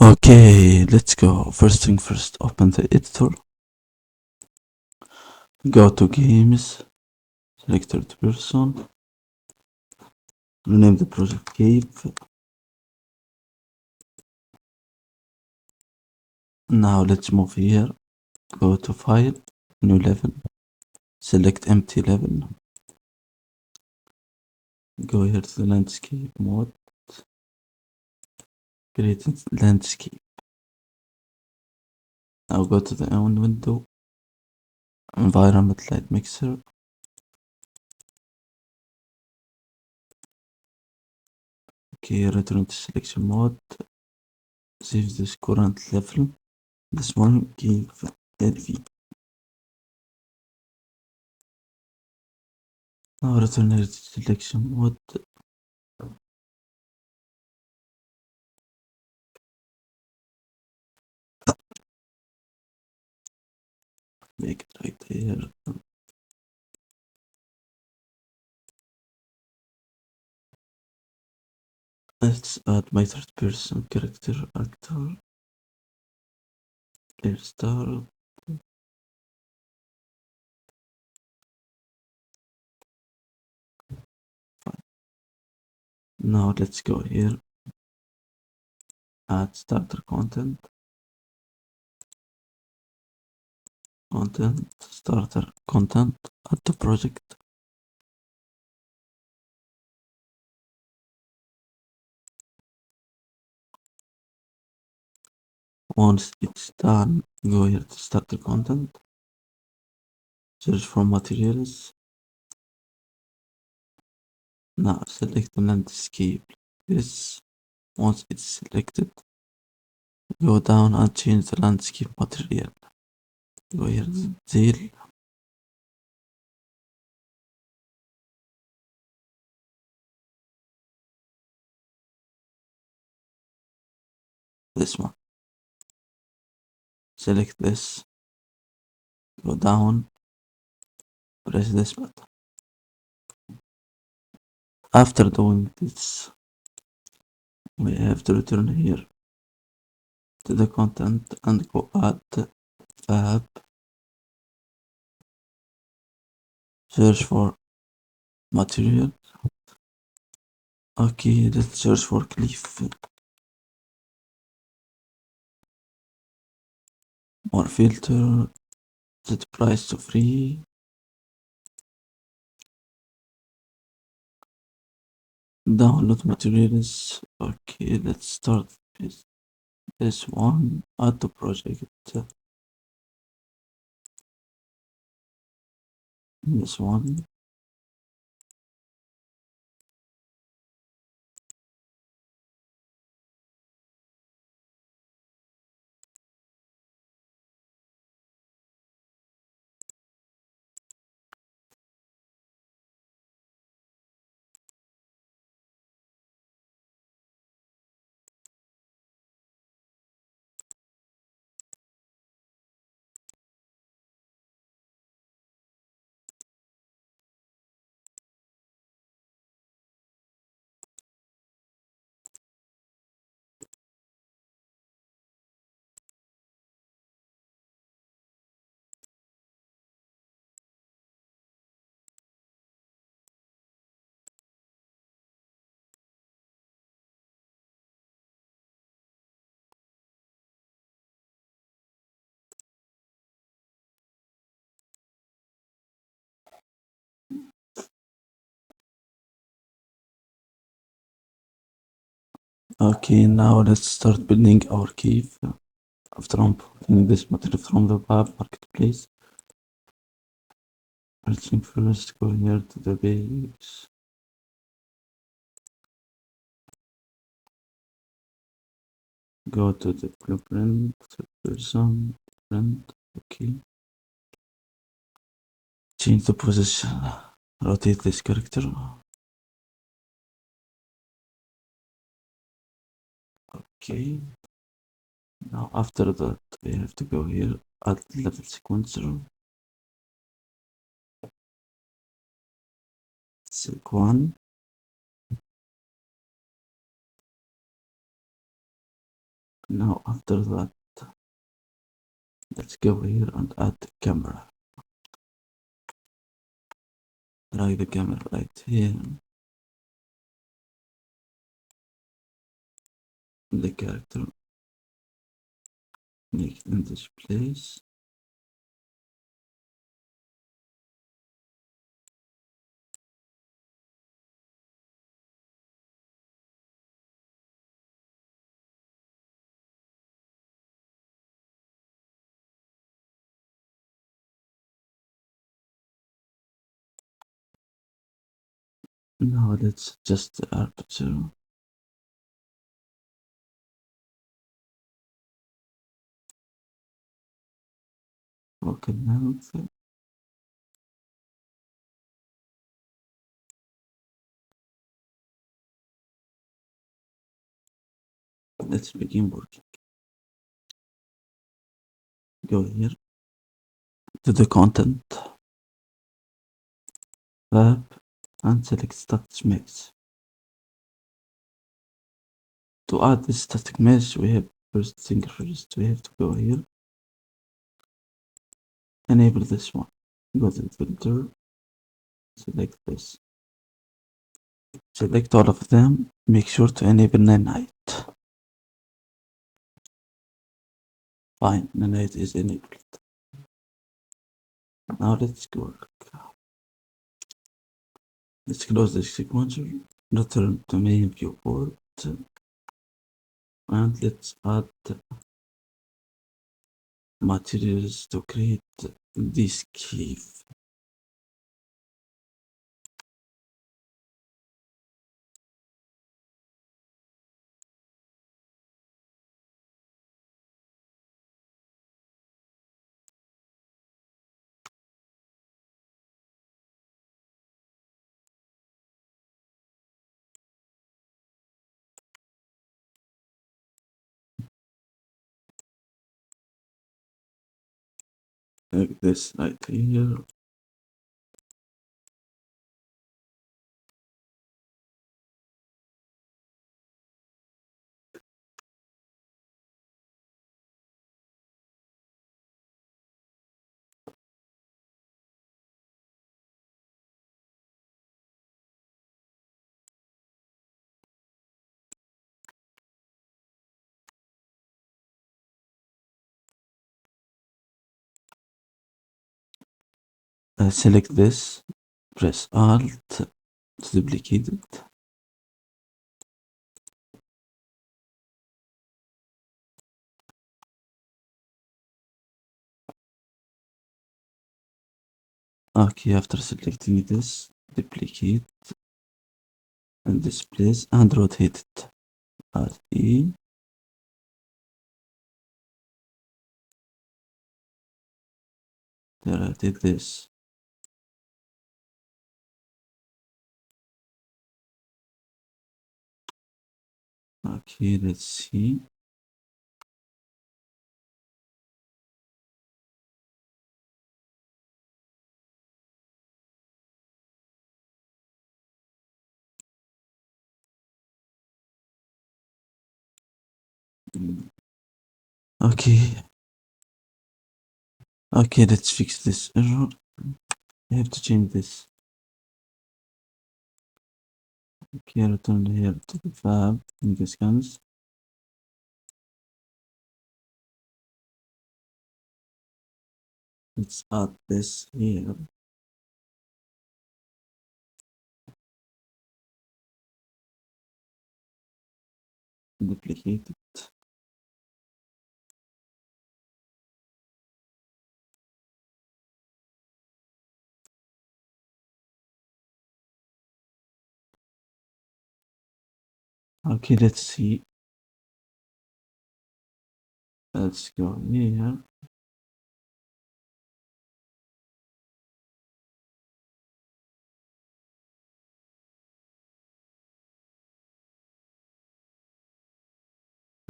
Okay, let's go. First thing first, open the editor. Go to games, select third person, rename the project cave. Now let's move here. Go to file, new level, select empty level. Go here to the landscape mode, create landscape. Now go to the own window, environment light mixer. Okay, return to selection mode. Save this current level. This one give LV. Now return here to selection mode. Make it right here. Let's add my third person character actor. Player star. Fine. Now let's go here. Add starter content. Starter content. Add to project. Once it's done, go here to starter content. Search for materials. Now select the landscape. This. Once it's selected, go down and change the landscape material. Go here to Deal. This one. Select this. Go down. Press this button. After doing this, we have to return here to the content and go add fab. Search for material. Okay, let's search for cliff. More filter. Set price to free. Download materials. Okay, let's start with this one. Add to project. This one. Okay, now let's start building our cave. After importing this material from the web marketplace, first thing first, go here to the base. Go to the blueprint, person, print, okay. Change the position, rotate this character. Okay. Now after that, we have to go here, add level sequencer. Seq 1. Now after that, let's go here and add the camera. Drag the camera right here. The character, make it in this place. Now let's adjust the aperture. Focal length. Let's begin working. Go here to the content tab and select static mesh. To add this static mesh, we have first thing first, we have to go here, enable this one, go to the filter, select this, select all of them, make sure to enable nanite. Fine, nanite is enabled. Now let's go. Let's close the sequencer, return to main viewport, and let's add materials to create this cave. Like this right here. Select this, press Alt to duplicate it. Okay, after selecting this, duplicate in this place and rotate it. Alt E. There I did this. Okay, let's see. Okay. Okay, let's fix this error. I have to change this. Okay, return here to the fab, Megascans. Let's add this here. Duplicate it. Okay, let's see. Let's go here.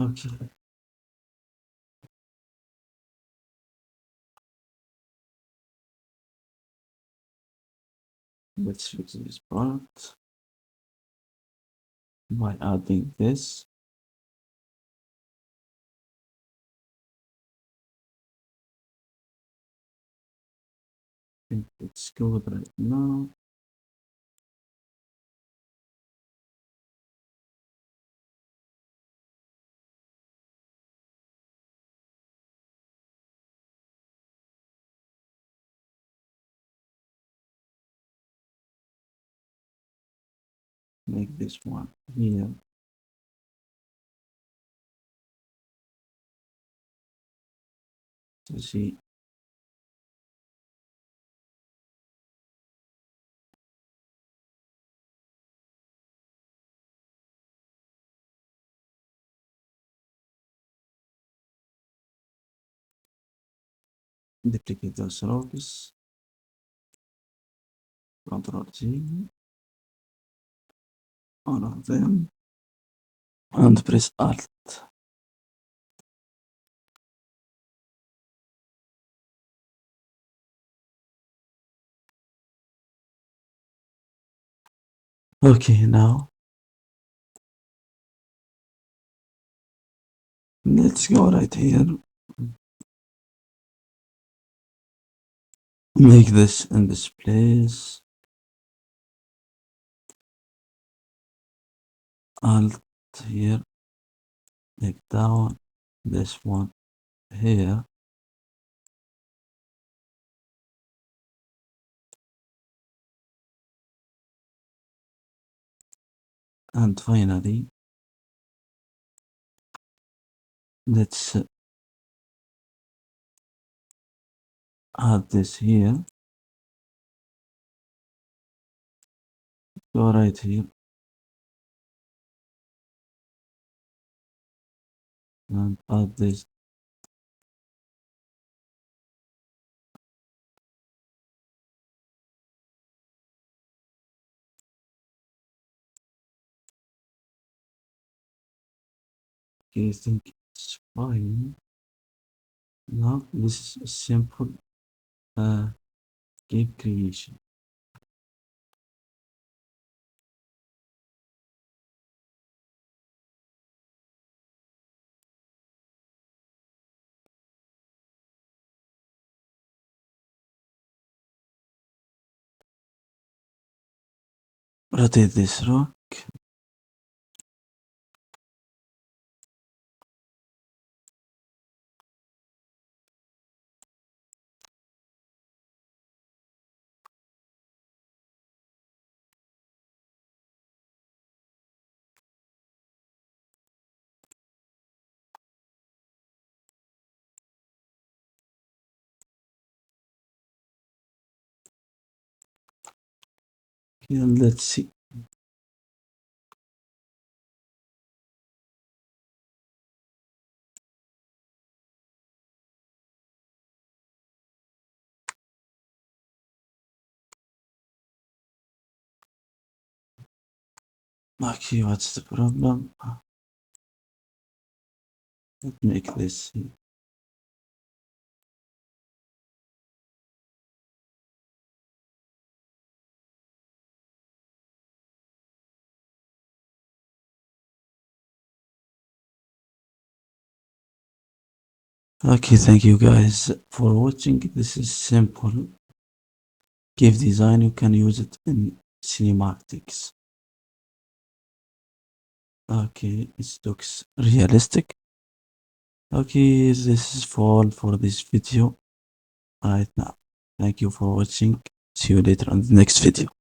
Okay. Let's fix this part by adding this. think it's good right now. Make this one here to see. Duplicate those rows, Ctrl Z, all of them, and press Alt. Okay, now let's go right here. Make this in this place. Alt here. Take down this one here. And finally, let's add this here. Go right here and add this. Okay, I think it's fine. Now this is a simple game creation. Rotate this rock. And let's see. Okay, what's the problem? Let's make this. Okay, thank you guys for watching. This is simple cave design. You can use it in cinematics. Okay, it looks realistic. Okay, this is all for this video right now. Thank you for watching. See you later on the next video.